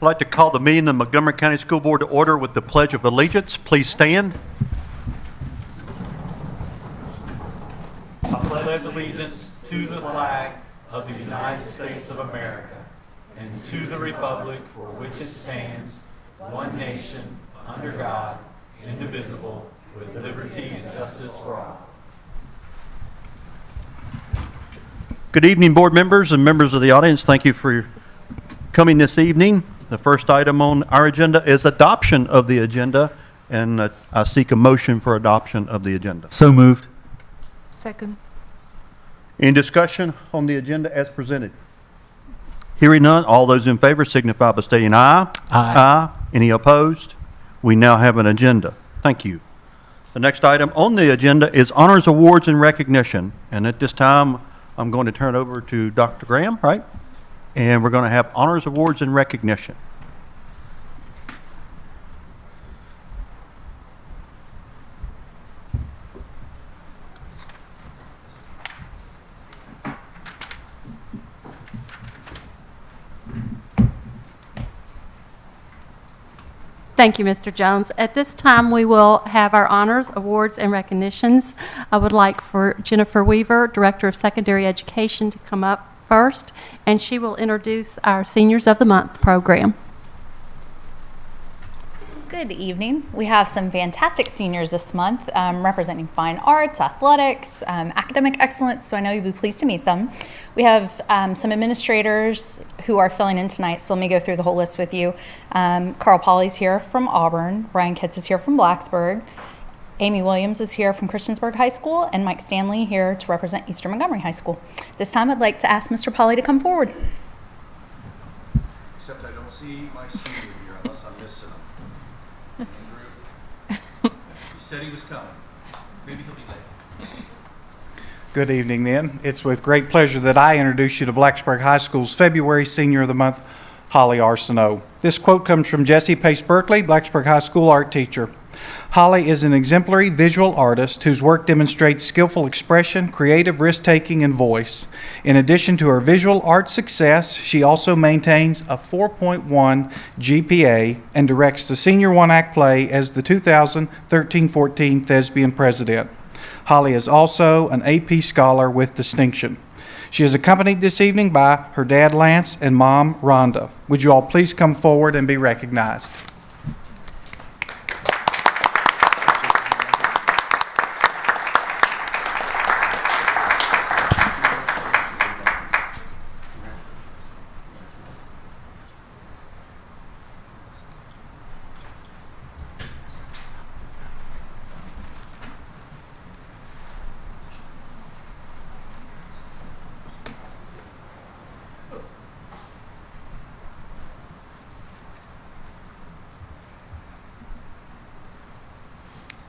I'd like to call the meeting of the Montgomery County School Board to order with the Pledge of Allegiance. Please stand. I pledge allegiance to the flag of the United States of America and to the republic for which it stands, one nation, under God, indivisible, with liberty and justice for all. Good evening, board members and members of the audience. Thank you for coming this evening. The first item on our agenda is adoption of the agenda, and I seek a motion for adoption of the agenda. So moved. Second. Any discussion on the agenda as presented? Hearing none, all those in favor signify by stating aye. Aye. Aye. Any opposed? We now have an agenda. Thank you. The next item on the agenda is honors, awards, and recognition. And at this time, I'm going to turn it over to Dr. Graham, right? And we're going to have honors, awards, and recognition. Thank you, Mr. Jones. At this time, we will have our honors, awards, and recognitions. I would like for Jennifer Weaver, Director of Secondary Education, to come up first, and she will introduce our Seniors of the Month program. Good evening. We have some fantastic seniors this month representing fine arts, athletics, academic excellence, so I know you'll be pleased to meet them. We have some administrators who are filling in tonight, so let me go through the whole list with you. Carl Pauly's here from Auburn, Brian Kitts is here from Blacksburg, Amy Williams is here from Christiansburg High School, and Mike Stanley here to represent Eastern Montgomery High School. This time I'd like to ask Mr. Pauly to come forward. Except I don't see my senior here unless I'm missing him. Andrew, he said he was coming. Maybe he'll be late. Good evening then. It's with great pleasure that I introduce you to Blacksburg High School's February Senior of the Month, Holly Arsenault. This quote comes from Jessie Pace Berkeley, Blacksburg High School art teacher. Holly is an exemplary visual artist whose work demonstrates skillful expression, creative risk-taking, and voice. In addition to her visual art success, she also maintains a 4.1 GPA and directs the Senior One-Act play as the 2013-14 Thespian President. Holly is also an AP Scholar with distinction. She is accompanied this evening by her dad, Lance, and mom, Rhonda. Would you all please come forward and be recognized?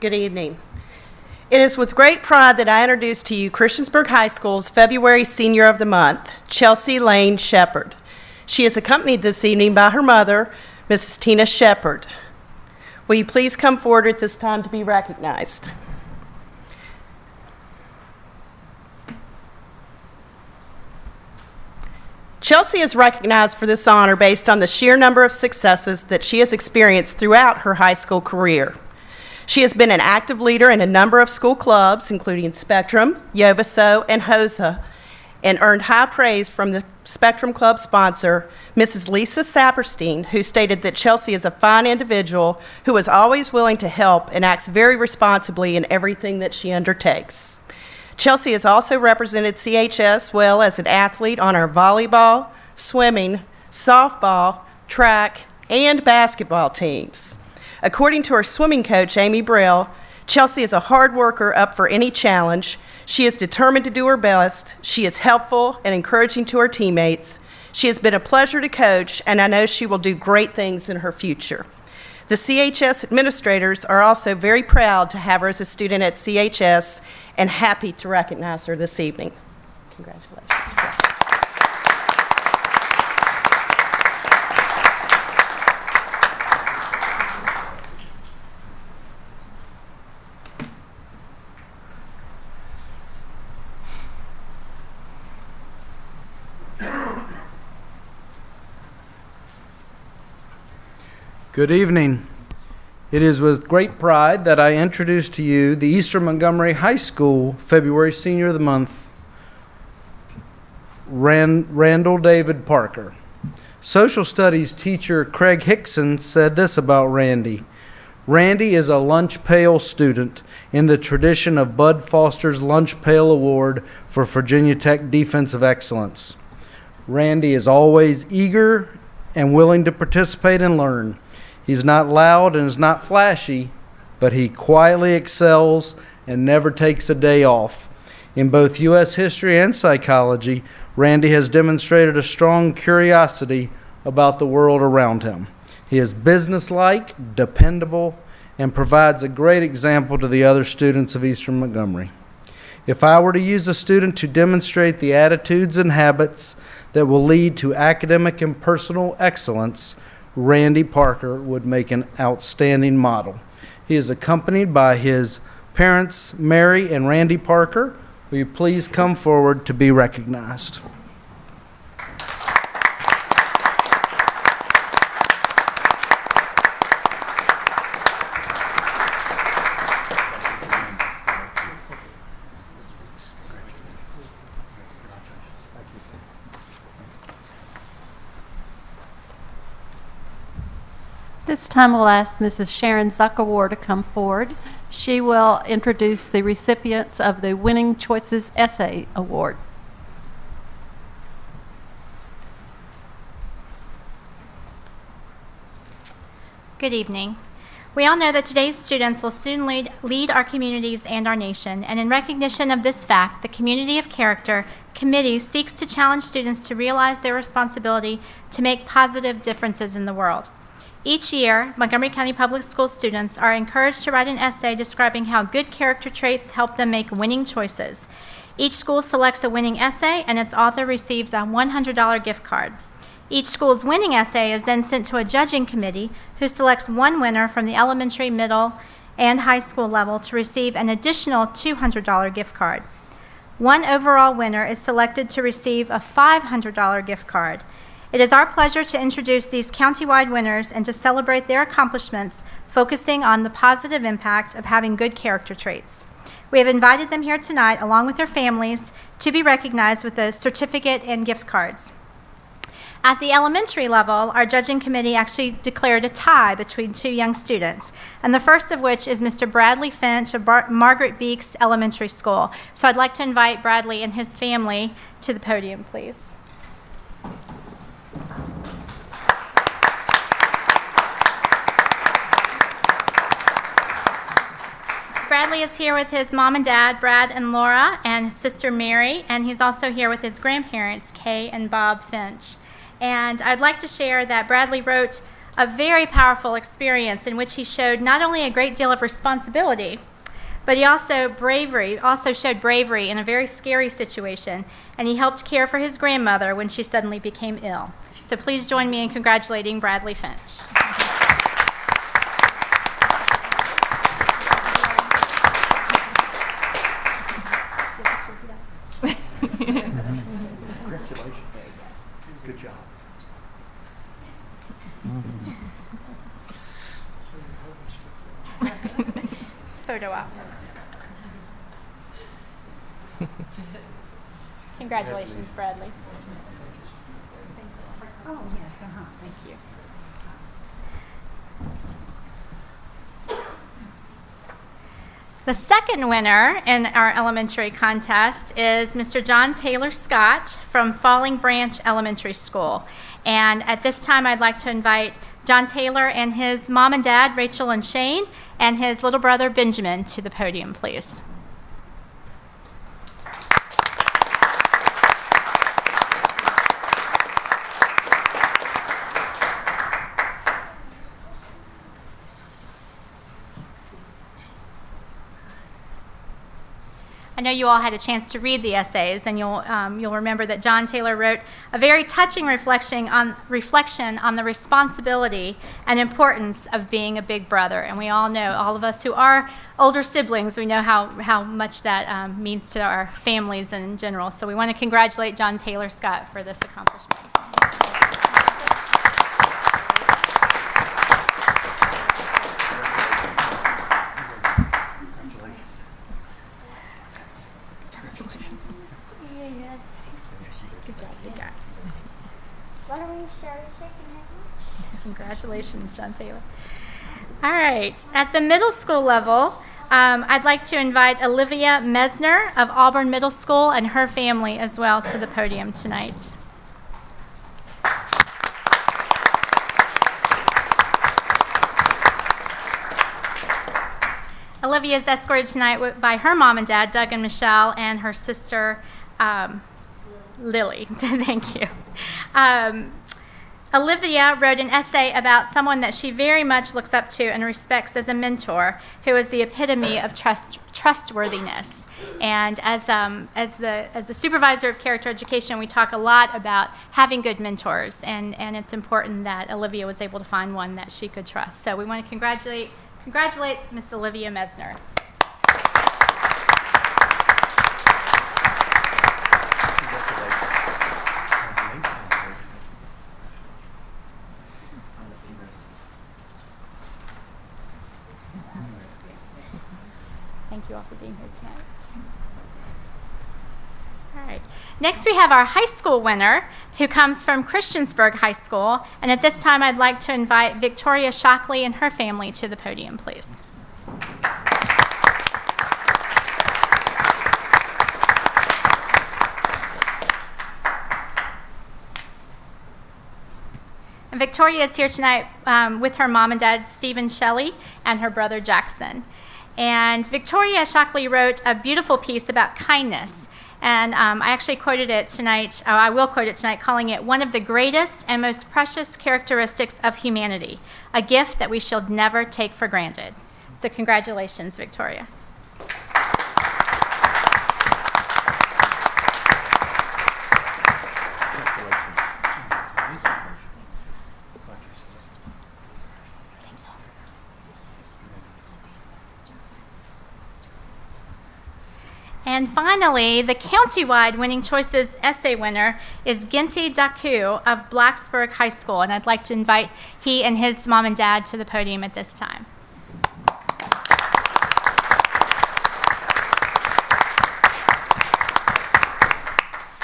Good evening. It is with great pride that I introduce to you Christiansburg High School's February Senior of the Month, Chelsea Lane Shepard. She is accompanied this evening by her mother, Mrs. Tina Shepard. Will you please come forward at this time to be recognized? Chelsea is recognized for this honor based on the sheer number of successes that she has experienced throughout her high school career. She has been an active leader in a number of school clubs, including Spectrum, Yovaso, and HOSA, and earned high praise from the Spectrum Club sponsor, Mrs. Lisa Saperstein, who stated that Chelsea is a fine individual who is always willing to help and acts very responsibly in everything that she undertakes. Chelsea has also represented CHS well as an athlete on our volleyball, swimming, softball, track, and basketball teams. According to her swimming coach, Amy Brill, Chelsea is a hard worker up for any challenge. She is determined to do her best. She is helpful and encouraging to her teammates. She has been a pleasure to coach, and I know she will do great things in her future. The CHS administrators are also very proud to have her as a student at CHS and happy to recognize her this evening. Congratulations. Good evening. It is with great pride that I introduce to you the Eastern Montgomery High School February Senior of the Month, Randall David Parker. Social studies teacher Craig Hickson said this about Randy. Randy is a lunch pail student in the tradition of Bud Foster's Lunch Pail Award for Virginia Tech Defensive Excellence. Randy is always eager and willing to participate and learn. He's not loud and is not flashy, but he quietly excels and never takes a day off. In both U.S. history and psychology, Randy has demonstrated a strong curiosity about the world around him. He is businesslike, dependable, and provides a great example to the other students of Eastern Montgomery. If I were to use a student to demonstrate the attitudes and habits that will lead to academic and personal excellence, Randy Parker would make an outstanding model. He is accompanied by his parents, Mary and Randy Parker. Will you please come forward to be recognized? This time we'll ask Mrs. Sharon Zuckerwar to come forward. She will introduce the recipients of the Winning Choices Essay Award. Good evening. We all know that today's students will soon lead our communities and our nation, and in recognition of this fact, the Community of Character Committee seeks to challenge students to realize their responsibility to make positive differences in the world. Each year, Montgomery County Public School students are encouraged to write an essay describing how good character traits help them make winning choices. Each school selects a winning essay, and its author receives a $100 gift card. Each school's winning essay is then sent to a judging committee who selects one winner from the elementary, middle, and high school level to receive an additional $200 gift card. One overall winner is selected to receive a $500 gift card. It is our pleasure to introduce these countywide winners and to celebrate their accomplishments, focusing on the positive impact of having good character traits. We have invited them here tonight, along with their families, to be recognized with a certificate and gift cards. At the elementary level, our judging committee actually declared a tie between two young students, and the first of which is Mr. Bradley Finch of Margaret Beeks Elementary School. So I'd like to invite Bradley and his family to the podium, please. Bradley is here with his mom and dad, Brad and Laura, and his sister Mary, and he's also here with his grandparents, Kay and Bob Finch. And I'd like to share that Bradley wrote a very powerful experience in which he showed not only a great deal of responsibility, but he also showed bravery in a very scary situation, and he helped care for his grandmother when she suddenly became ill. So please join me in congratulating Bradley Finch. Congratulations. Good job. Photo op. Congratulations, Bradley. Oh, yes, thank you. The second winner in our elementary contest is Mr. John Taylor Scott from Falling Branch Elementary School. And at this time, I'd like to invite John Taylor and his mom and dad, Rachel and Shane, and his little brother, Benjamin, to the podium, please. I know you all had a chance to read the essays, and you'll remember that John Taylor wrote a very touching reflection on the responsibility and importance of being a big brother. And we all know, all of us who are older siblings, we know how much that means to our families in general. So we want to congratulate John Taylor Scott for this accomplishment. Congratulations, John Taylor. All right. At the middle school level, I'd like to invite Olivia Mesner of Auburn Middle School and her family as well to the podium tonight. Olivia is escorted tonight by her mom and dad, Doug and Michelle, and her sister, Lily. Thank you. Olivia wrote an essay about someone that she very much looks up to and respects as a mentor, who is the epitome of trustworthiness. And as the supervisor of character education, we talk a lot about having good mentors, and it's important that Olivia was able to find one that she could trust. So we want to congratulate Miss Olivia Mesner. Thank you all for being here tonight. All right. Next, we have our high school winner, who comes from Christiansburg High School. And at this time, I'd like to invite Victoria Shockley and her family to the podium, please. And Victoria is here tonight with her mom and dad, Stephen Shelley, and her brother, Jackson. And Victoria Shockley wrote a beautiful piece about kindness. And I actually quoted it tonight, I will quote it tonight, calling it one of the greatest and most precious characteristics of humanity, a gift that we should never take for granted. So congratulations, Victoria. And finally, the countywide Winning Choices essay winner is Ginty Daku of Blacksburg High School, and I'd like to invite he and his mom and dad to the podium at this time.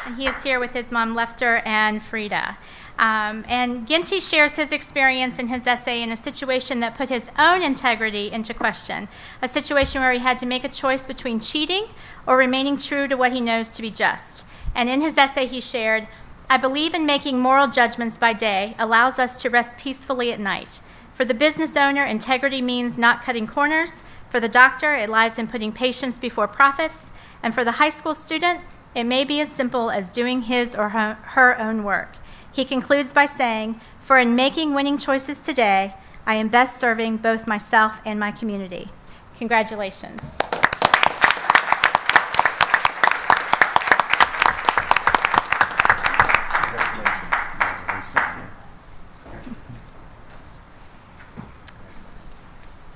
And he is here with his mom, Lefter, and Frida. And Ginty shares his experience in his essay in a situation that put his own integrity into question, a situation where he had to make a choice between cheating or remaining true to what he knows to be just. And in his essay, he shared, "I believe in making moral judgments by day allows us to rest peacefully at night. For the business owner, integrity means not cutting corners. For the doctor, it lies in putting patients before profits. And for the high school student, it may be as simple as doing his or her own work." He concludes by saying, "For in making winning choices today, I am best serving both myself and my community." Congratulations.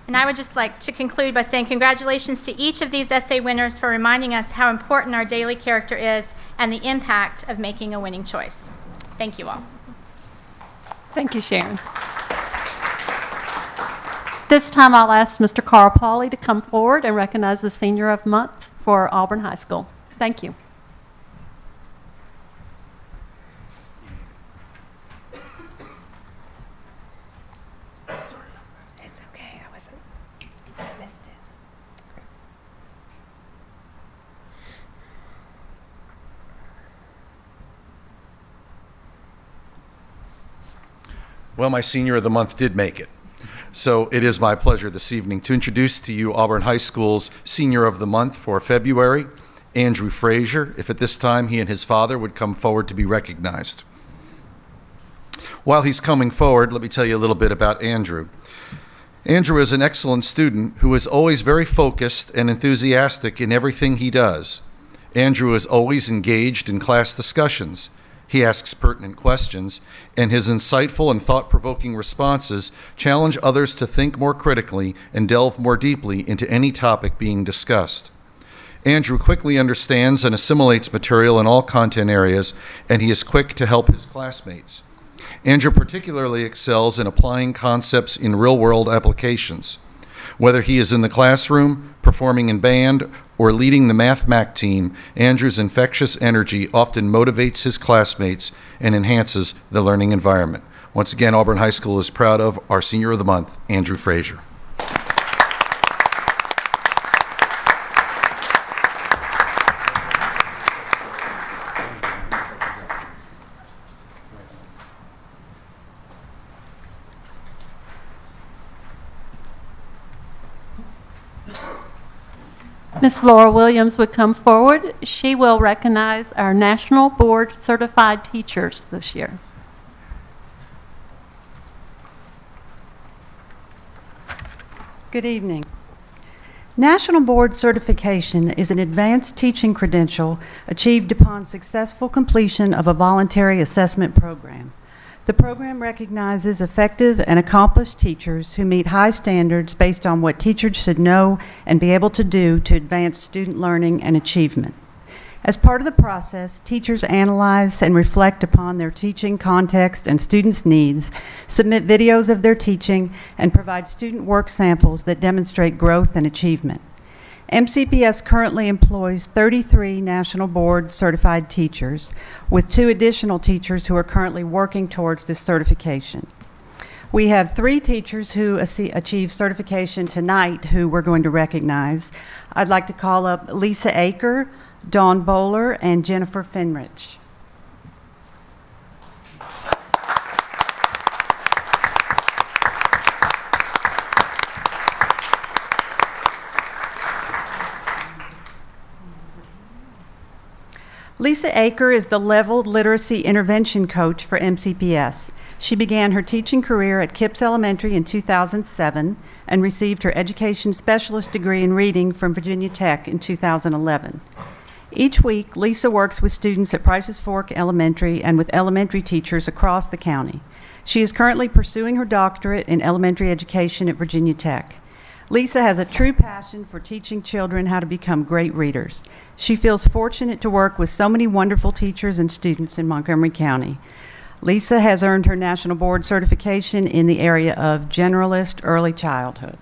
And I would just like to conclude by saying congratulations to each of these essay winners for reminding us how important our daily character is and the impact of making a winning choice. Thank you all. Thank you, Sharon. This time I'll ask Mr. Carl Pauley to come forward and recognize the Senior of the Month for Auburn High School. Thank you. It's okay. I missed it. Well, my Senior of the Month did make it. So it is my pleasure this evening to introduce to you Auburn High School's Senior of the Month for February, Andrew Frazier, if at this time he and his father would come forward to be recognized. While he's coming forward, let me tell you a little bit about Andrew. Andrew is an excellent student who is always very focused and enthusiastic in everything he does. Andrew is always engaged in class discussions. He asks pertinent questions, and his insightful and thought-provoking responses challenge others to think more critically and delve more deeply into any topic being discussed. Andrew quickly understands and assimilates material in all content areas, and he is quick to help his classmates. Andrew particularly excels in applying concepts in real-world applications. Whether he is in the classroom, performing in band, or leading the Math Mac team, Andrew's infectious energy often motivates his classmates and enhances the learning environment. Once again, Auburn High School is proud of our Senior of the Month, Andrew Frazier. Ms. Laura Williams would come forward. She will recognize our National Board Certified Teachers this year. Good evening. National Board Certification is an advanced teaching credential achieved upon successful completion of a voluntary assessment program. The program recognizes effective and accomplished teachers who meet high standards based on what teachers should know and be able to do to advance student learning and achievement. As part of the process, teachers analyze and reflect upon their teaching context and students' needs, submit videos of their teaching, and provide student work samples that demonstrate growth and achievement. MCPS currently employs 33 National Board certified teachers, with 2 additional teachers who are currently working towards this certification. We have 3 teachers who achieved certification tonight who we're going to recognize. I'd like to call up Lisa Aker, Dawn Bowler, and Jennifer Finrich. Lisa Aker is the Leveled Literacy Intervention Coach for MCPS. She began her teaching career at Kipps Elementary in 2007 and received her Education Specialist degree in Reading from Virginia Tech in 2011. Each week, Lisa works with students at Prices Fork Elementary and with elementary teachers across the county. She is currently pursuing her doctorate in elementary education at Virginia Tech. Lisa has a true passion for teaching children how to become great readers. She feels fortunate to work with so many wonderful teachers and students in Montgomery County. Lisa has earned her National Board certification in the area of generalist early childhood.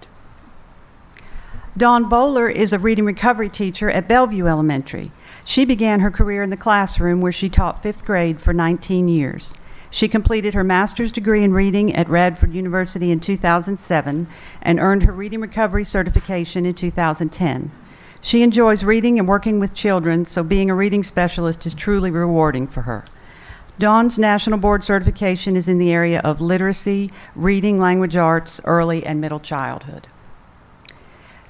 Dawn Bowler is a reading recovery teacher at Bellevue Elementary. She began her career in the classroom where she taught 5th grade for 19 years. She completed her master's degree in reading at Radford University in 2007 and earned her reading recovery certification in 2010. She enjoys reading and working with children, so being a reading specialist is truly rewarding for her. Dawn's National Board certification is in the area of literacy, reading, language arts, early and middle childhood.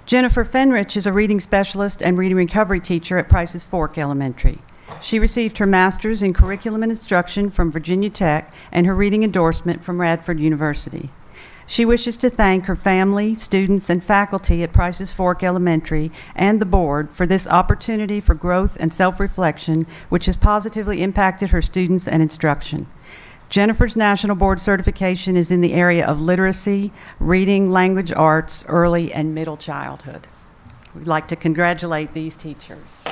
Jennifer Fenrich is a reading specialist and reading recovery teacher at Prices Fork Elementary. She received her master's in curriculum and instruction from Virginia Tech and her reading endorsement from Radford University. She wishes to thank her family, students, and faculty at Prices Fork Elementary and the board for this opportunity for growth and self-reflection, which has positively impacted her students and instruction. Jennifer's National Board certification is in the area of literacy, reading, language arts, early and middle childhood. We'd like to congratulate these teachers.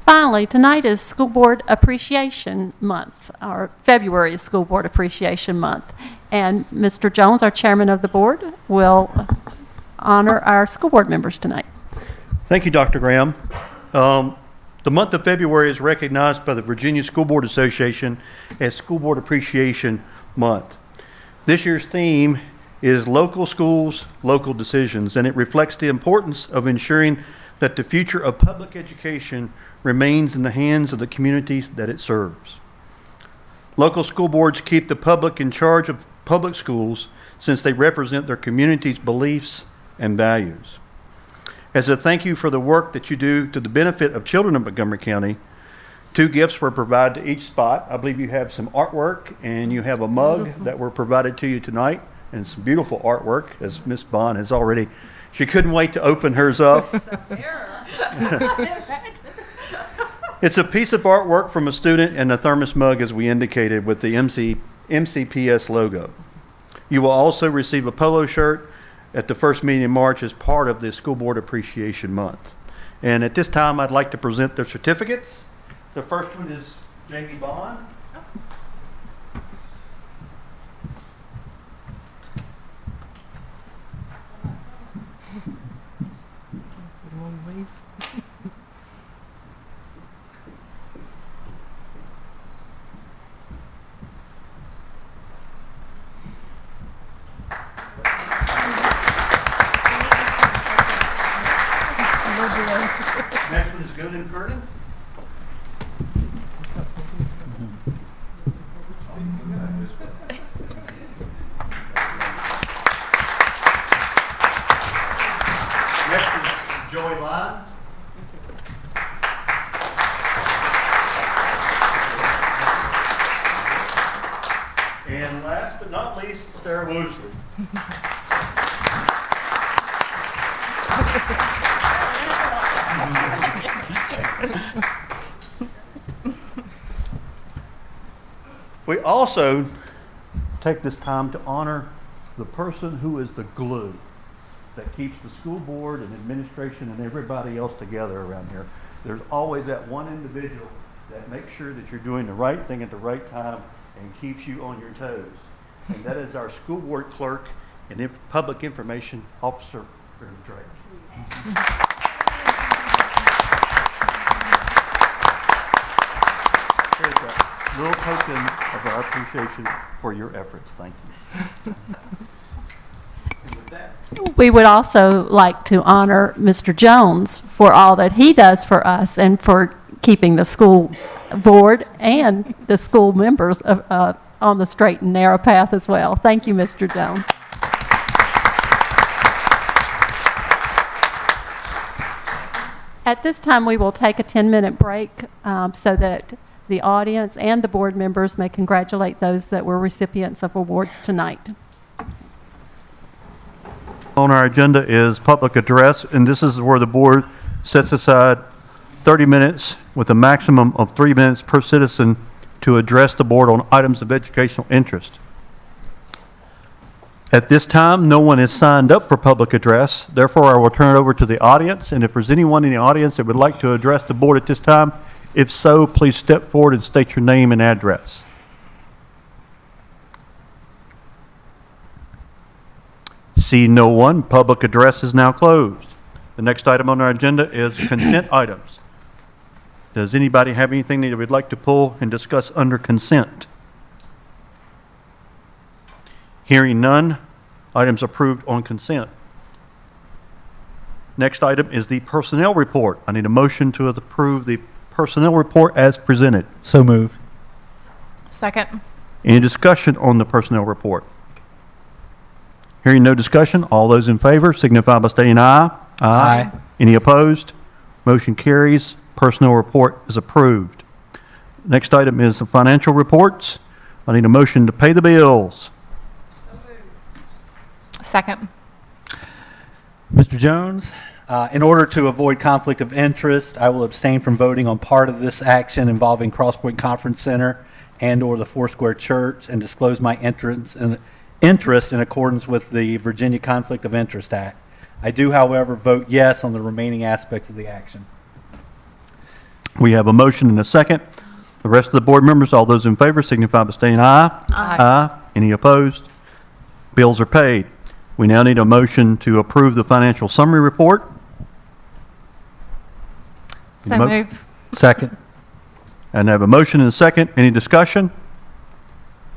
Finally, tonight is School Board Appreciation Month, or February is School Board Appreciation Month. And Mr. Jones, our chairman of the board, will honor our school board members tonight. Thank you, Dr. Graham. The month of February is recognized by the Virginia School Board Association as School Board Appreciation Month. This year's theme is Local Schools, Local Decisions, and it reflects the importance of ensuring that the future of public education remains in the hands of the communities that it serves. Local school boards keep the public in charge of public schools since they represent their community's beliefs and values. As a thank you for the work that you do to the benefit of children of Montgomery County, 2 gifts were provided to each spot. I believe you have some artwork and you have a mug that were provided to you tonight and some beautiful artwork, as Miss Bond has already, she couldn't wait to open hers up. It's a piece of artwork from a student and a thermos mug, as we indicated, with the MCPS logo. You will also receive a polo shirt at the first meeting in March as part of the School Board Appreciation Month. And at this time, I'd like to present the certificates. The first one is Jamie Bond. Next one is Gillian Curtin. Next is Joy Lyons. And last but not least, Sarah Woosley. We also take this time to honor the person who is the glue that keeps the school board and administration and everybody else together around here. There's always that one individual that makes sure that you're doing the right thing at the right time and keeps you on your toes. And that is our school board clerk and public information officer, Drake. Here's a little token of our appreciation for your efforts. Thank you. And with that, We would also like to honor Mr. Jones for all that he does for us and for keeping the school board and the school members on the straight and narrow path as well. Thank you, Mr. Jones. At this time, we will take a 10-minute break so that the audience and the board members may congratulate those that were recipients of awards tonight. on our agenda is public address, and this is where the board sets aside 30 minutes with a maximum of 3 minutes per citizen to address the board on items of educational interest. At this time, no one has signed up for public address. Therefore, I will turn it over to the audience, and if there's anyone in the audience that would like to address the board at this time, if so, please step forward and state your name and address. See no one, public address is now closed. The next item on our agenda is consent items. Does anybody have anything that they would like to pull and discuss under consent? Hearing none, items approved on consent. Next item is the personnel report. I need a motion to approve the personnel report as presented. So moved. Second. Any discussion on the personnel report? Hearing no discussion, all those in favor signify by stating aye. Aye. Any opposed? Motion carries. Personnel report is approved. Next item is the financial reports. I need a motion to pay the bills. Second. Mr. Jones, in order to avoid conflict of interest, I will abstain from voting on part of this action involving Cross Point Conference Center and/or the Foursquare Church, and disclose my interest in accordance with the Virginia Conflict of Interest Act. I do, however, vote yes on the remaining aspects of the action. We have a motion and a second. The rest of the board members, all those in favor signify by saying aye. Aye. Any opposed? Bills are paid. We now need a motion to approve the financial summary report. So move. Second. And I have a motion and a second. Any discussion?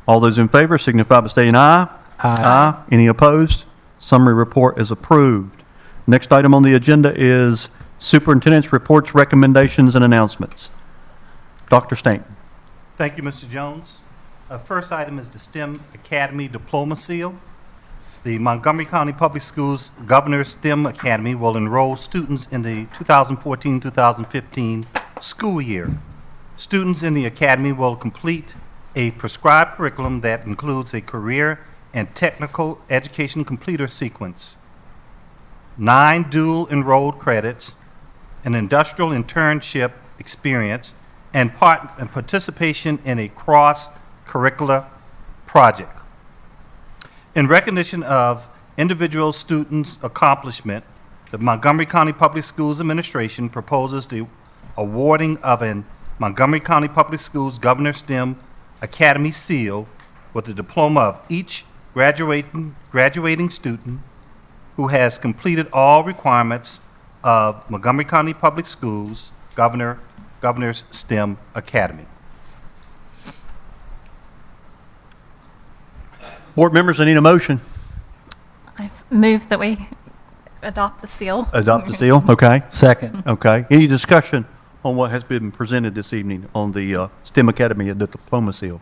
All those in favor signify by saying aye. Aye. Any opposed? Summary report is approved. Next item on the agenda is superintendent's reports, recommendations, and announcements. Dr. Stanton. Thank you, Mr. Jones. First item is the STEM Academy Diploma Seal. The Montgomery County Public Schools Governor's STEM Academy will enroll students in the 2014-2015 school year. Students in the academy will complete a prescribed curriculum that includes a career and technical education completer sequence, 9 dual enrolled credits, an industrial internship experience, and participation in a cross-curricular project. In recognition of individual students' accomplishment, the Montgomery County Public Schools Administration proposes the awarding of an Montgomery County Public Schools Governor STEM Academy seal with the diploma of each graduating student who has completed all requirements of Montgomery County Public Schools Governor's STEM Academy. Board members, I need a motion. Move that we adopt the seal. Adopt the seal, okay. Second. Okay. Any discussion on what has been presented this evening on the STEM Academy and the diploma seal?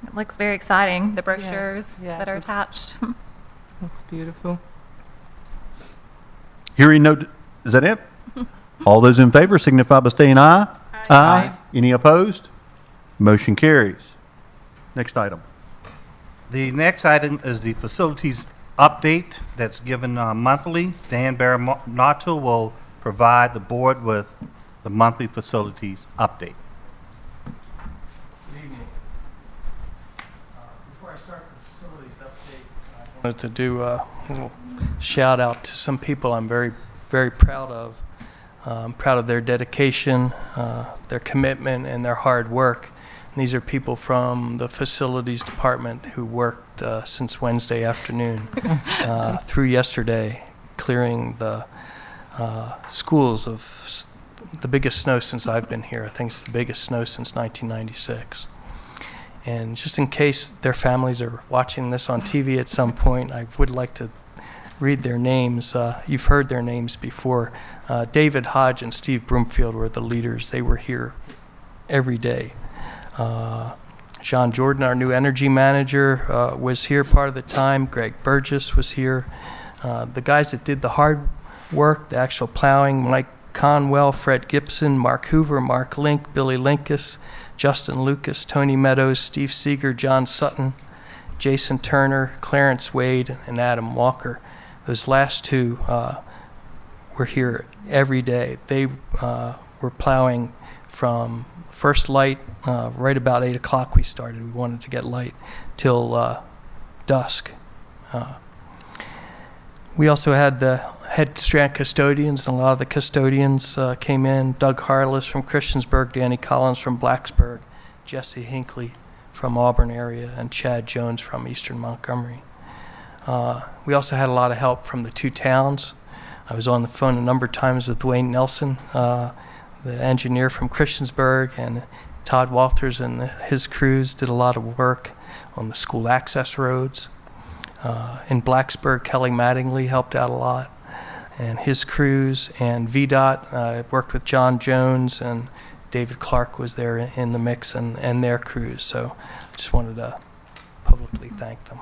It looks very exciting, the brochures Yeah, that are it looks- attached. That's beautiful. Hearing no, is that it? All those in favor signify by saying aye. Aye. Any opposed? Motion carries. Next item. The next item is the facilities update that's given monthly. Dan Baranato will provide the board with the monthly facilities update. Good evening. Before I start the facilities update, I wanted to do a little shout out to some people I'm very, very proud of. I'm proud of their dedication, their commitment, and their hard work. And these are people from the facilities department who worked since Wednesday afternoon through yesterday, clearing the schools of the biggest snow since I've been here. I think it's the biggest snow since 1996. And just in case their families are watching this on TV at some point, I would like to read their names. You've heard their names before. David Hodge and Steve Broomfield were the leaders. They were here every day. John Jordan, our new energy manager, was here part of the time. Greg Burgess was here. The guys that did the hard work, the actual plowing, Mike Conwell, Fred Gibson, Mark Hoover, Mark Link, Billy Linkus, Justin Lucas, Tony Meadows, Steve Seeger, John Sutton, Jason Turner, Clarence Wade, and Adam Walker. Those last two were here every day. They were plowing from first light, right about 8 o'clock we started. We wanted to get light till dusk. We also had the head strand custodians, and a lot of the custodians came in. Doug Harless from Christiansburg, Danny Collins from Blacksburg, Jesse Hinckley from Auburn area, and Chad Jones from Eastern Montgomery. We also had a lot of help from the two towns. I was on the phone a number of times with Dwayne Nelson, the engineer from Christiansburg, and Todd Walters and his crews did a lot of work on the school access roads. In Blacksburg, Kelly Mattingly helped out a lot, and his crews, and VDOT worked with John Jones, and David Clark was there in the mix, and their crews. So I just wanted to publicly thank them.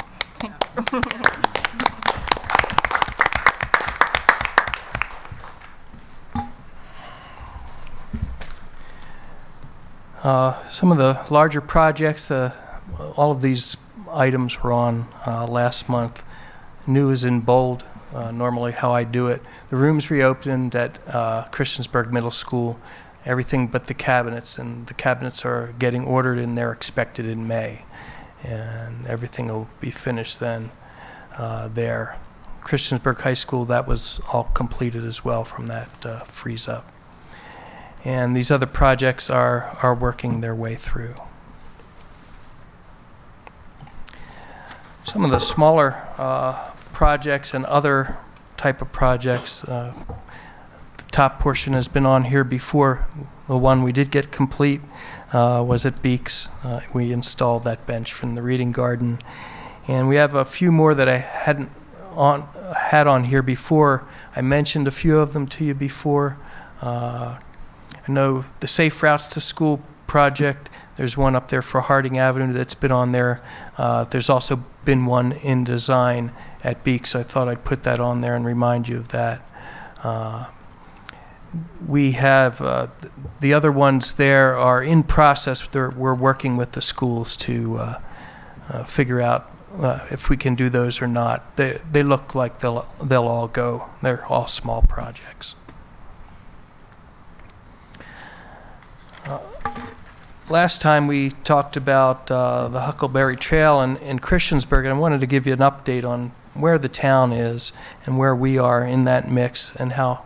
Some of the larger projects, all of these items were on last month. New is in bold, normally how I do it. The rooms reopened at Christiansburg Middle School, everything but the cabinets, and the cabinets are getting ordered and they're expected in May. And everything will be finished then there. Christiansburg High School, that was all completed as well from that freeze up. And these other projects are working their way through. Some of the smaller projects and other type of projects, the top portion has been on here before. The one we did get complete was at Beeks. We installed that bench from the reading garden. And we have a few more that I hadn't had on here before. I mentioned a few of them to you before. I know the Safe Routes to School project, there's one up there for Harding Avenue that's been on there. There's also been one in design at Beeks, so I thought I'd put that on there and remind you of that. We have the other ones there are in process. We're working with the schools to figure out if we can do those or not. They look like they'll all go. They're all small projects. Last time we talked about the Huckleberry Trail in Christiansburg, and I wanted to give you an update on where the town is and where we are in that mix, and how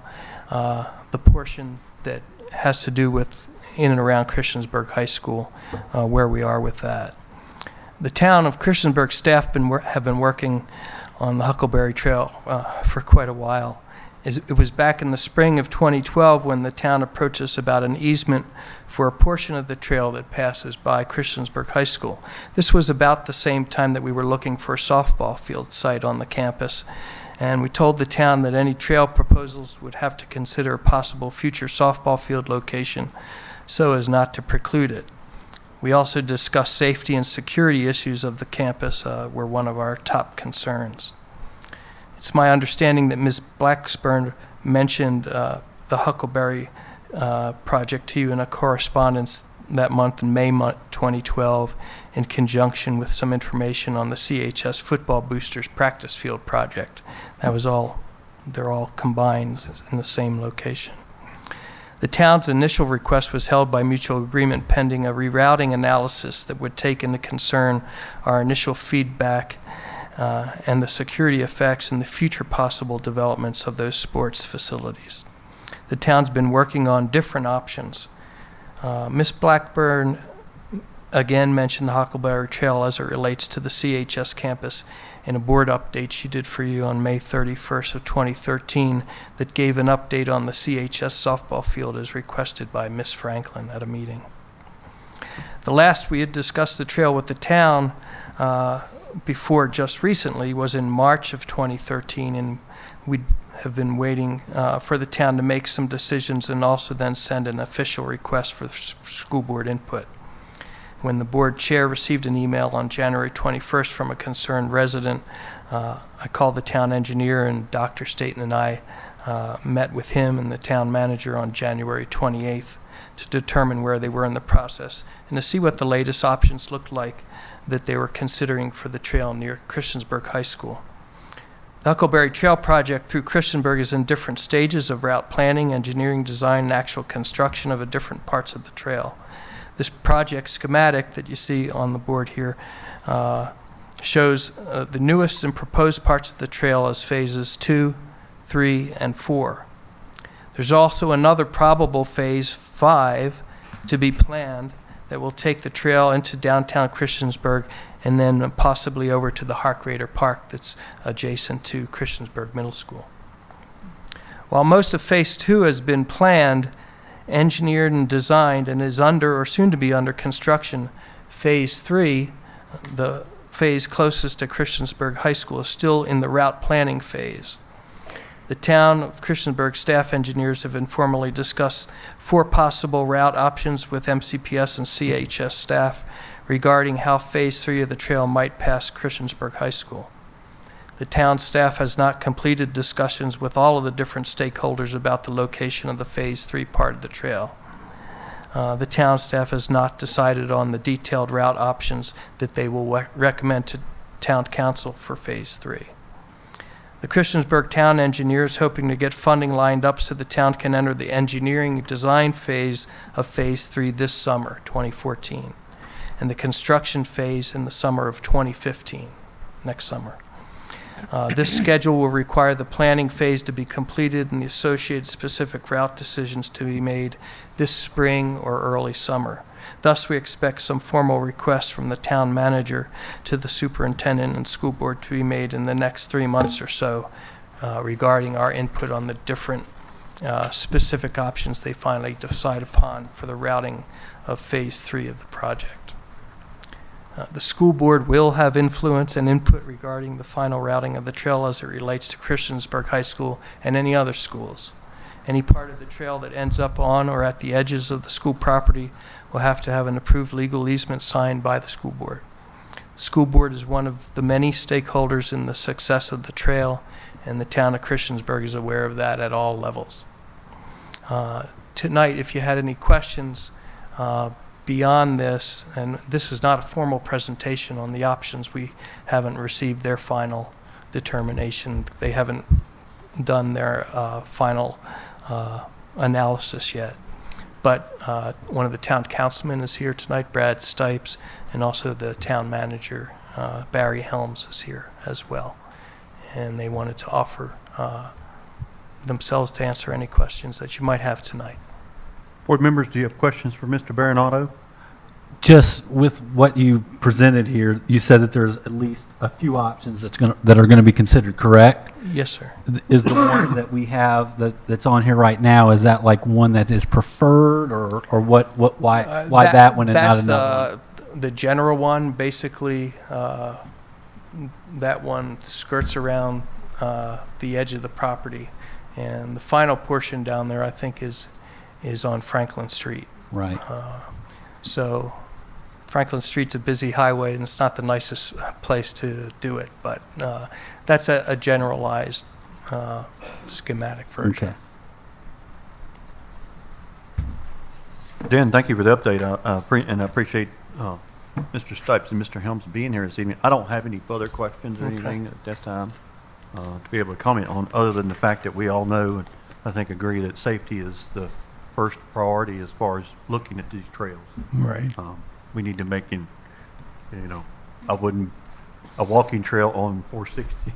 the portion that has to do with in and around Christiansburg High School, where we are with that. The town of Christiansburg staff have been working on the Huckleberry Trail for quite a while. It was back in the spring of 2012 when the town approached us about an easement for a portion of the trail that passes by Christiansburg High School. This was about the same time that we were looking for a softball field site on the campus, and we told the town that any trail proposals would have to consider a possible future softball field location so as not to preclude it. We also discussed safety and security issues of the campus were one of our top concerns. It's my understanding that Ms. Blacksburn mentioned the Huckleberry project to you in a correspondence that month in May 2012 in conjunction with some information on the CHS Football Boosters Practice Field project. That was all, they're all combined in the same location. The town's initial request was held by mutual agreement pending a rerouting analysis that would take into concern our initial feedback and the security effects and the future possible developments of those sports facilities. The town's been working on different options. Ms. Blackburn again mentioned the Huckleberry Trail as it relates to the CHS campus in a board update she did for you on May 31st of 2013 that gave an update on the CHS softball field as requested by Ms. Franklin at a meeting. The last we had discussed the trail with the town before just recently was in March of 2013, and we have been waiting for the town to make some decisions and also then send an official request for school board input. When the board chair received an email on January 21st from a concerned resident, I called the town engineer, and Dr. Staten and I met with him and the town manager on January 28th to determine where they were in the process and to see what the latest options looked like that they were considering for the trail near Christiansburg High School. The Huckleberry Trail project through Christiansburg is in different stages of route planning, engineering, design, and actual construction of the different parts of the trail. This project schematic that you see on the board here shows the newest and proposed parts of the trail as phases 2, 3, and 4. There's also another probable phase 5 to be planned that will take the trail into downtown Christiansburg and then possibly over to the Harkrader Park that's adjacent to Christiansburg Middle School. While most of phase 2 has been planned, engineered, and designed and is under or soon to be under construction, phase 3, the phase closest to Christiansburg High School, is still in the route planning phase. The town of Christiansburg staff engineers have informally discussed 4 possible route options with MCPS and CHS staff regarding how phase 3 of the trail might pass Christiansburg High School. The town staff has not completed discussions with all of the different stakeholders about the location of the phase 3 part of the trail. The town staff has not decided on the detailed route options that they will recommend to town council for phase 3. The Christiansburg town engineer is hoping to get funding lined up so the town can enter the engineering design phase of phase 3 this summer, 2014, and the construction phase in the summer of 2015, next summer. This schedule will require the planning phase to be completed and the associated specific route decisions to be made this spring or early summer. Thus, we expect some formal requests from the town manager to the superintendent and school board to be made in the next 3 months or so regarding our input on the different specific options they finally decide upon for the routing of phase 3 of the project. The school board will have influence and input regarding the final routing of the trail as it relates to Christiansburg High School and any other schools. Any part of the trail that ends up on or at the edges of the school property will have to have an approved legal easement signed by the school board. The school board is one of the many stakeholders in the success of the trail, and the town of Christiansburg is aware of that at all levels. Tonight, if you had any questions, beyond this, and this is not a formal presentation on the options, we haven't received their final determination. They haven't done their final analysis yet. But one of the town councilmen is here tonight, Brad Stipes, and also the town manager, Barry Helms, is here as well. And they wanted to offer themselves to answer any questions that you might have tonight. Board members, do you have questions for Mr. Baronato? Just with what you presented here, you said that there's at least a few options that are going to be considered, correct? Yes, sir. Is the one that we have that's on here right now, is that like one that is preferred, or why that one and not another one? That's the general one. Basically, that one skirts around the edge of the property, and the final portion down there, I think, is on Franklin Street. Right. So Franklin Street's a busy highway, and it's not the nicest place to do it, but that's a generalized schematic version. Okay. Dan, thank you for the update, and I appreciate Mr. Stipes and Mr. Helms being here this evening. I don't have any further questions or anything at this time to be able to comment on, other than the fact that we all know and I think agree that safety is the first priority as far as looking at these trails. Right. We need to make, a walking trail on 460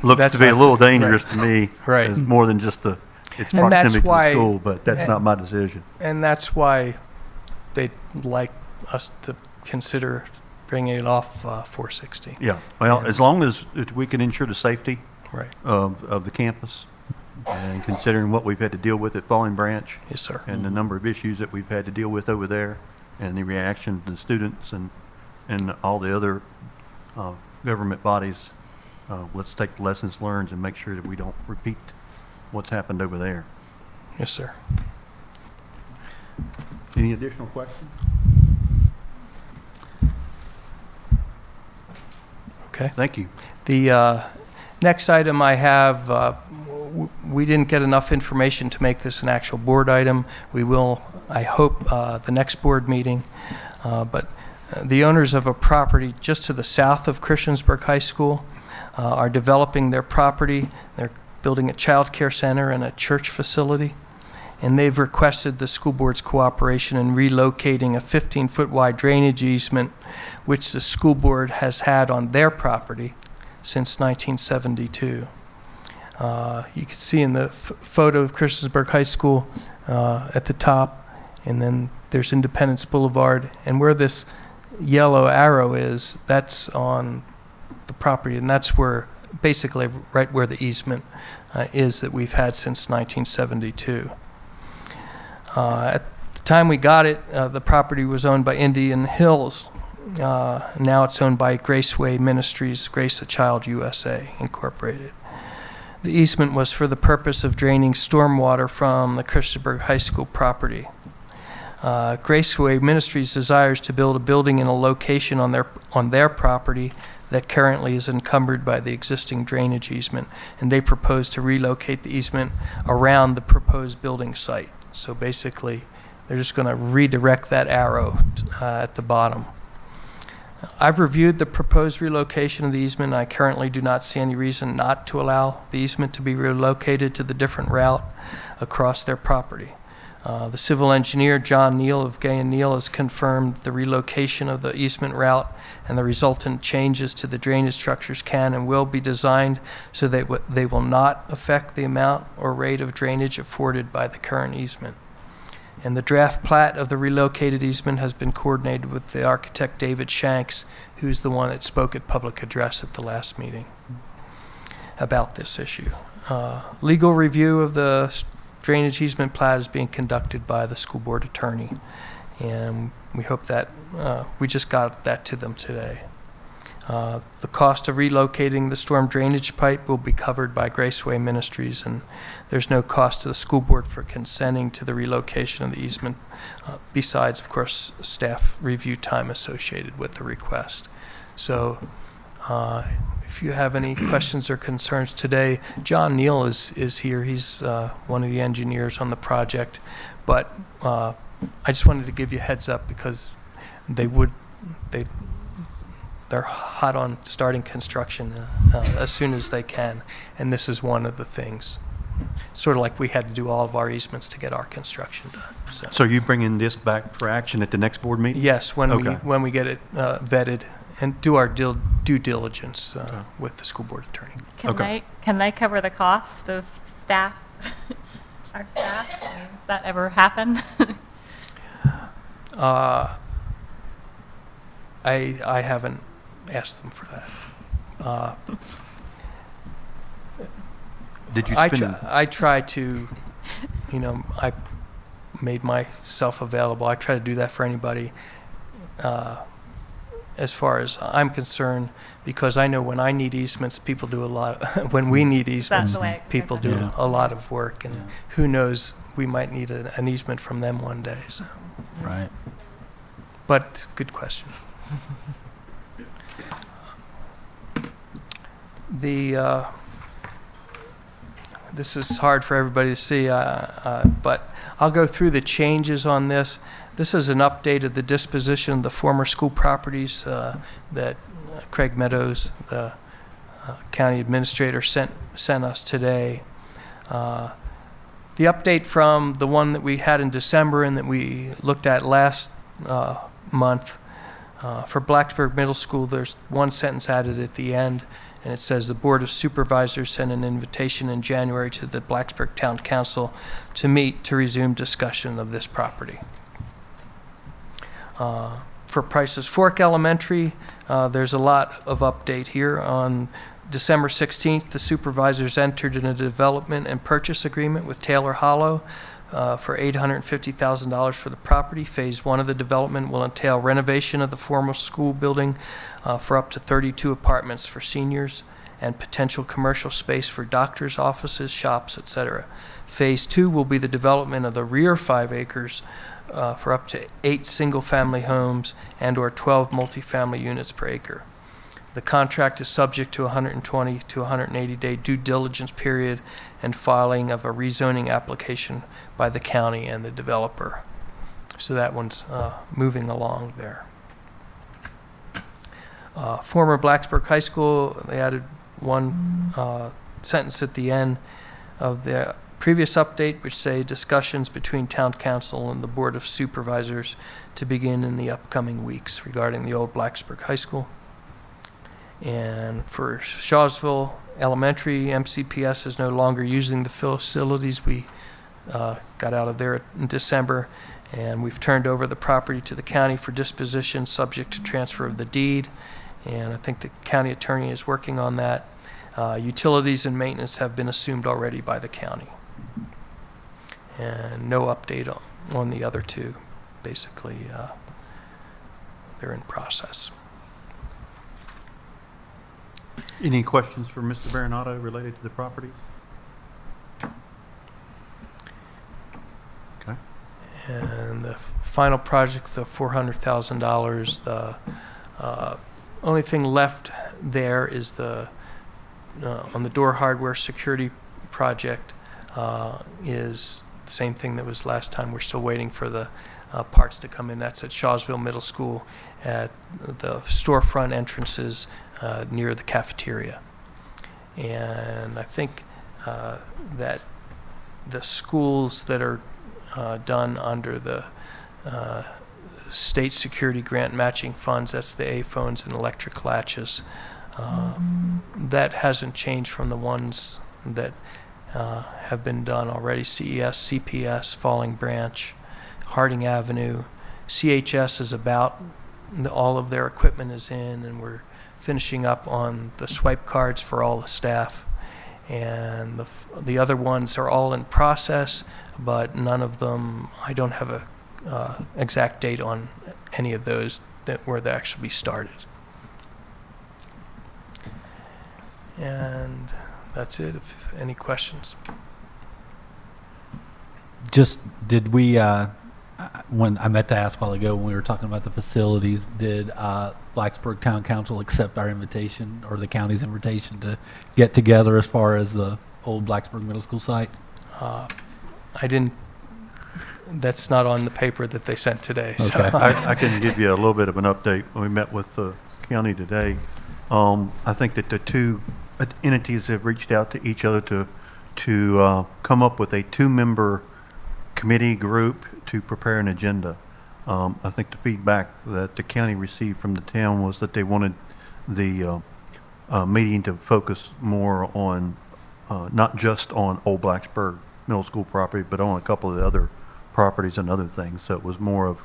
looks to be a little dangerous to me. Right. As more than just its proximity to the school, but that's not my decision. And that's why they'd like us to consider bringing it off 460. Yeah. Well, as long as we can ensure the safety right. of the campus, and considering what we've had to deal with at Falling Branch. Yes, sir. And the number of issues that we've had to deal with over there, and the reaction to the students and all the other government bodies, let's take the lessons learned and make sure that we don't repeat what's happened over there. Yes, sir. Any additional questions? Okay. Thank you. The next item I have, we didn't get enough information to make this an actual board item. We will, I hope, the next board meeting. But the owners of a property just to the south of Christiansburg High School are developing their property. They're building a child care center and a church facility. And they've requested the school board's cooperation in relocating a 15-foot wide drainage easement, which the school board has had on their property since 1972. You can see in the photo of Christiansburg High School at the top, and then there's Independence Boulevard, and where this yellow arrow is, that's on the property, and that's where, basically right where the easement is that we've had since 1972. At the time we got it, the property was owned by Indian Hills. Now it's owned by Graceway Ministries, Grace a Child USA, Incorporated. The easement was for the purpose of draining stormwater from the Christiansburg High School property. Graceway Ministries desires to build a building in a location on their property that currently is encumbered by the existing drainage easement, and they propose to relocate the easement around the proposed building site. So basically, they're just going to redirect that arrow at the bottom. I've reviewed the proposed relocation of the easement. I currently do not see any reason not to allow the easement to be relocated to the different route across their property. The civil engineer, John Neal of Gay & Neal, has confirmed the relocation of the easement route, and the resultant changes to the drainage structures can and will be designed so that they will not affect the amount or rate of drainage afforded by the current easement. And the draft plat of the relocated easement has been coordinated with the architect David Shanks, who's the one that spoke at public address at the last meeting about this issue. Legal review of the drainage easement plat is being conducted by the school board attorney, and we hope that we just got that to them today. The cost of relocating the storm drainage pipe will be covered by Graceway Ministries, and there's no cost to the school board for consenting to the relocation of the easement, besides, of course, staff review time associated with the request. So if you have any questions or concerns today, John Neal is here. He's one of the engineers on the project, but I just wanted to give you a heads up because they're hot on starting construction as soon as they can, and this is one of the things. Sort of like we had to do all of our easements to get our construction done. So you bringing this back for action at the next board meeting? Yes, when Okay. we get it vetted and do our due diligence with the school board attorney. Can they cover the cost of staff, our staff? I mean, does that ever happen? I haven't asked them for that. Did you I spend? try to, I made myself available. I try to do that for anybody as far as I'm concerned, because I know when I need easements, people do a lot. When we need easements, the way people do a lot of work, and who knows, we might need an easement from them one day. So. Right. But good question. This is hard for everybody to see, but I'll go through the changes on this. This is an update of the disposition of the former school properties that Craig Meadows, the county administrator, sent us today. The update from the one that we had in December and that we looked at last month, for Blacksburg Middle School, there's one sentence added at the end, and it says the Board of Supervisors sent an invitation in January to the Blacksburg Town Council to meet to resume discussion of this property. For Price's Fork Elementary, there's a lot of update here. On December 16th, the supervisors entered in a development and purchase agreement with Taylor Hollow for $850,000 for the property. Phase 1 of the development will entail renovation of the former school building for up to 32 apartments for seniors and potential commercial space for doctors' offices, shops, etc. Phase 2 will be the development of the rear 5 acres for up to 8 single-family homes and/or 12 multifamily units per acre. The contract is subject to 120 to 180-day due diligence period and filing of a rezoning application by the county and the developer. So that one's moving along there. Former Blacksburg High School, they added one sentence at the end of the previous update, which say discussions between Town Council and the Board of Supervisors to begin in the upcoming weeks regarding the old Blacksburg High School. And for Shawsville Elementary, MCPS is no longer using the facilities we got out of there in December, and we've turned over the property to the county for disposition subject to transfer of the deed, and I think the county attorney is working on that. Utilities and maintenance have been assumed already by the county. And no update on the other two. Basically, they're in process. Any questions for Mr. Baronato related to the property? Okay. And the final project, the $400,000, the only thing left there is the on the door hardware security project is the same thing that was last time. We're still waiting for the parts to come in. That's at Shawsville Middle School at the storefront entrances near the cafeteria. And I think that the schools that are done under the state security grant matching funds, that's the A-phones and electric latches, that hasn't changed from the ones that have been done already. CES, CPS, Falling Branch, Harding Avenue. CHS is about, all of their equipment is in, and we're finishing up on the swipe cards for all the staff. And the other ones are all in process, but none of them, I don't have a exact date on any of those where they actually be started. And that's it. If any questions. Just did we, when I meant to ask a while ago when we were talking about the facilities, did Blacksburg Town Council accept our invitation or the county's invitation to get together as far as the old Blacksburg Middle School site? I didn't that's not on the paper that they sent today. So. Okay. I can give you a little bit of an update. When we met with the county today, I think that the two entities have reached out to each other to come up with a 2-member committee group to prepare an agenda. I think the feedback that the county received from the town was that they wanted the meeting to focus more on not just on Old Blacksburg Middle School property, but on a couple of the other properties and other things. So it was more of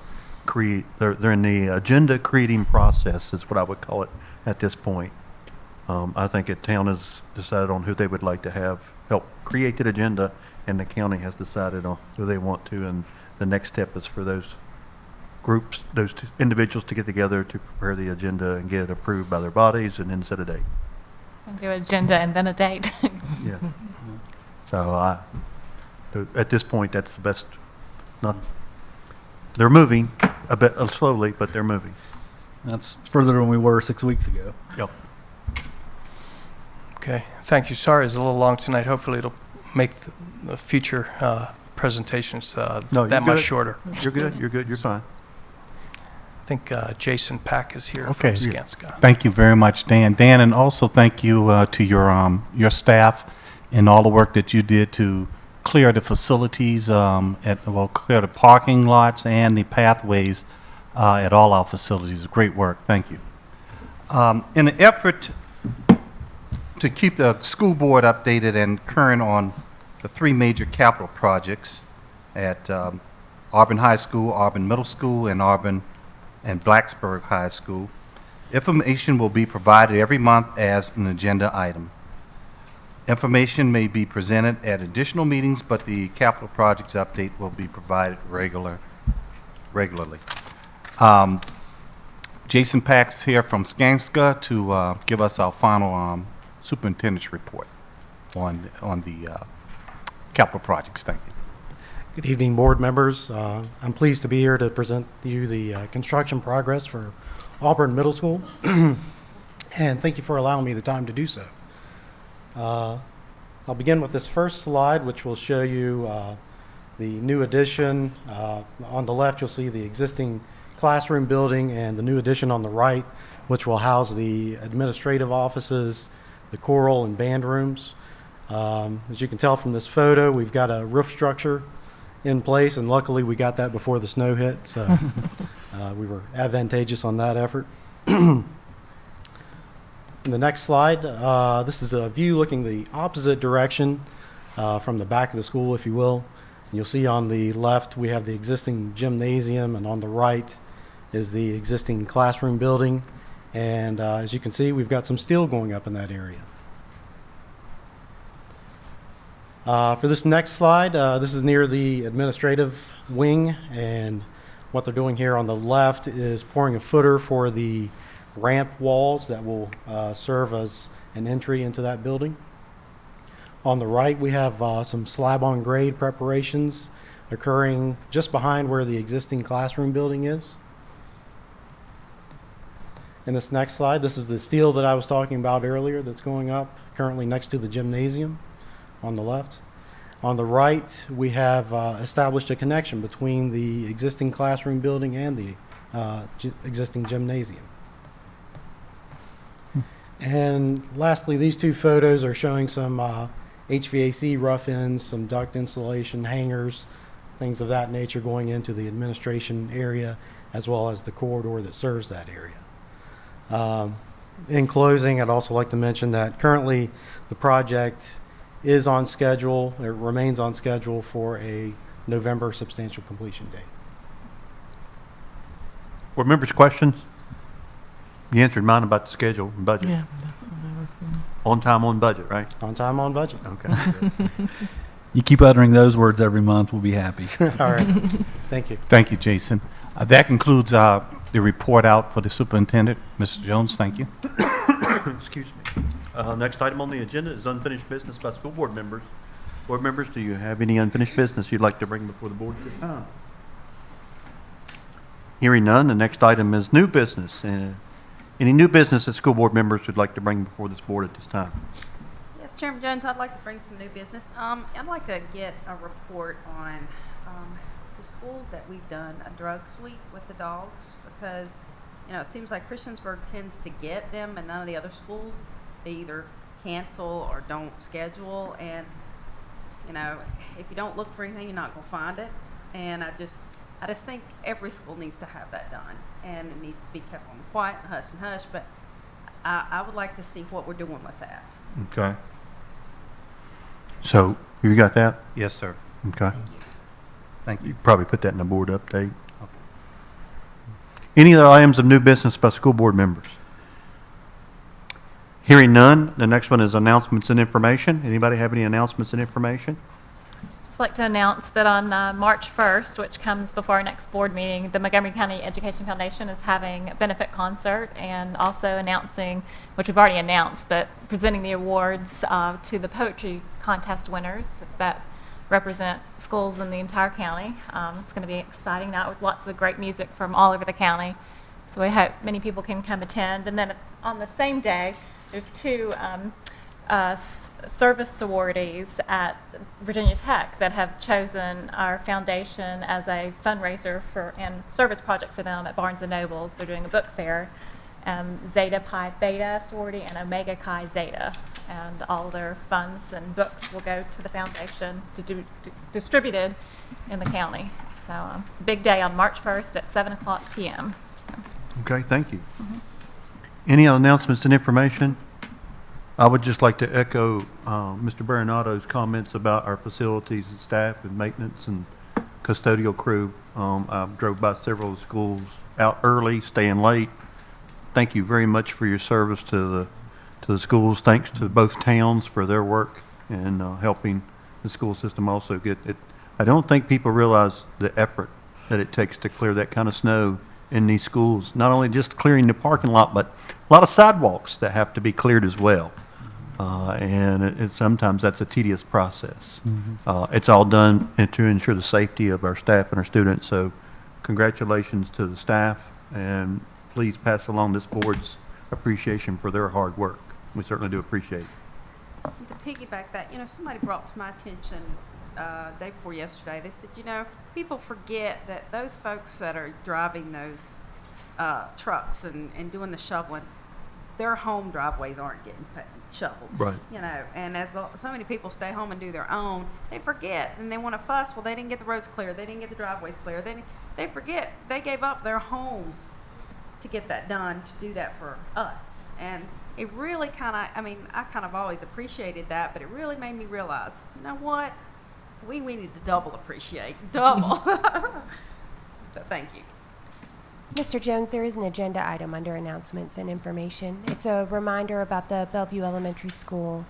they're in the agenda creating process is what I would call it at this point. I think the town has decided on who they would like to have help create that agenda, and the county has decided on who they want to, and the next step is for those groups, those two individuals to get together to prepare the agenda and get it approved by their bodies and then set a date. And do agenda and then a date. Yeah. So at this point, that's the best. They're moving a bit slowly, but they're moving. That's further than we were 6 weeks ago. Yep. Okay, thank you. Sorry, it's a little long tonight. Hopefully, it'll make the future presentations No, that you're much good. shorter. You're good. You're good. You're fine. I think Jason Pack is here Okay. from Skanska. Thank you very much, Dan. Dan, and also thank you to your staff and all the work that you did to clear the facilities, clear the parking lots and the pathways at all our facilities. Great work. Thank you. In an effort to keep the school board updated and current on the 3 major capital projects at Auburn High School, Auburn Middle School, and Auburn and Blacksburg High School, information will be provided every month as an agenda item. Information may be presented at additional meetings, but the capital projects update will be provided regularly. Jason Pack's here from Skanska to give us our final superintendent's report on the capital projects. Thank you. Good evening, board members. I'm pleased to be here to present you the construction progress for Auburn Middle School, and thank you for allowing me the time to do so. I'll begin with this first slide, which will show you the new addition. On the left, you'll see the existing classroom building, and the new addition on the right, which will house the administrative offices, the choral and band rooms. As you can tell from this photo, we've got a roof structure in place, and luckily we got that before the snow hit, so we were advantageous on that effort. In the next slide, this is a view looking the opposite direction from the back of the school, if you will. And you'll see on the left we have the existing gymnasium, and on the right is the existing classroom building. And as you can see, we've got some steel going up in that area. For this next slide, this is near the administrative wing, and what they're doing here on the left is pouring a footer for the ramp walls that will serve as an entry into that building. On the right, we have some slab-on-grade preparations occurring just behind where the existing classroom building is. In this next slide, this is the steel that I was talking about earlier that's going up currently next to the gymnasium on the left. On the right, we have established a connection between the existing classroom building and the existing gymnasium. And lastly, these two photos are showing some HVAC rough ends, some duct insulation, hangers, things of that nature going into the administration area, as well as the corridor that serves that area. In closing, I'd also like to mention that currently the project is on schedule, it remains on schedule for a November substantial completion date. Board members' questions? You answered mine about the schedule and budget. Yeah, that's what I was going to. On time, on budget, right? On time, on budget. Okay. You keep uttering those words every month, we'll be happy. All right. Thank you. Thank you, Jason. That concludes the report out for the superintendent. Mr. Jones, thank you. Excuse me. Next item on the agenda is unfinished business by school board members. Board members, do you have any unfinished business you'd like to bring before the board at this time? Hearing none, the next item is new business. Any new business that school board members would like to bring before this board at this time? Yes, Chairman Jones, I'd like to bring some new business. I'd like to get a report on the schools that we've done a drug sweep with the dogs, because, it seems like Christiansburg tends to get them and none of the other schools, they either cancel or don't schedule. And, if you don't look for anything, you're not going to find it. And I just think every school needs to have that done, and it needs to be kept on quiet, hush and hush. But I would like to see what we're doing with that. Okay. So, you got that? Yes, sir. Okay. Thank you. You probably put that in the board update. Any other items of new business by school board members? Hearing none, the next one is announcements and information. Anybody have any announcements and information? Just like to announce that on March 1st, which comes before our next board meeting, the Montgomery County Education Foundation is having a benefit concert, and also announcing, which we've already announced, but presenting the awards to the poetry contest winners that represent schools in the entire county. It's going to be an exciting night with lots of great music from all over the county. So we hope many people can come attend. And then on the same day, there's two service sororities at Virginia Tech that have chosen our foundation as a fundraiser and service project for them at Barnes & Noble's. They're doing a book fair, Zeta Pi Beta sorority and Omega Chi Zeta. And all their funds and books will go to the foundation to be distributed in the county. So it's a big day on March 1st at 7:00 p.m. Okay, thank you. Any other announcements and information? I would just like to echo Mr. Baronato's comments about our facilities and staff and maintenance and custodial crew. I drove by several schools out early, staying late. Thank you very much for your service to the schools. Thanks to both towns for their work and helping the school system also get it. I don't think people realize the effort that it takes to clear that kind of snow in these schools. Not only just clearing the parking lot, but a lot of sidewalks that have to be cleared as well. And sometimes that's a tedious process. It's all done to ensure the safety of our staff and our students. So congratulations to the staff, and please pass along this board's appreciation for their hard work. We certainly do appreciate it. And to piggyback that, somebody brought to my attention day before yesterday, they said, people forget that those folks that are driving those trucks and doing the shoveling, their home driveways aren't getting shoveled. Right. And as so many people stay home and do their own, they forget, and they want to fuss. Well, they didn't get the roads clear. They didn't get the driveways clear. They forget they gave up their homes to get that done, to do that for us. And it really I kind of always appreciated that, but it really made me realize, you know what? We need to double appreciate. Double. So thank you. Mr. Jones, there is an agenda item under announcements and information. It's a reminder about the Bellevue Elementary School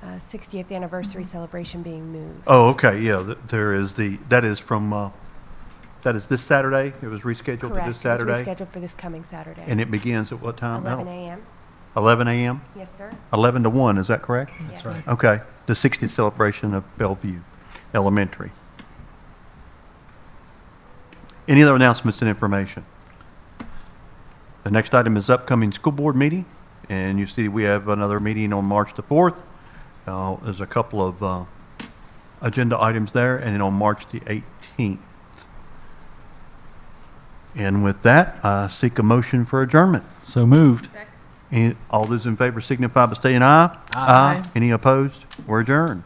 60th anniversary celebration being moved. Oh, okay, yeah, that is this Saturday? It was rescheduled for this Saturday? Correct, it was rescheduled for this coming Saturday. And it begins at what time? 11 a.m. 11 a.m.? Yes, sir. 11 to 1, is that correct? That's right. Okay, the 60th celebration of Bellevue Elementary. Any other announcements and information? The next item is upcoming school board meeting, and you see we have another meeting on March the 4th. There's a couple of agenda items there, and then on March the 18th. And with that, I seek a motion for adjournment. So moved. All those in favor signify by saying aye. Aye. Any opposed? We're adjourned.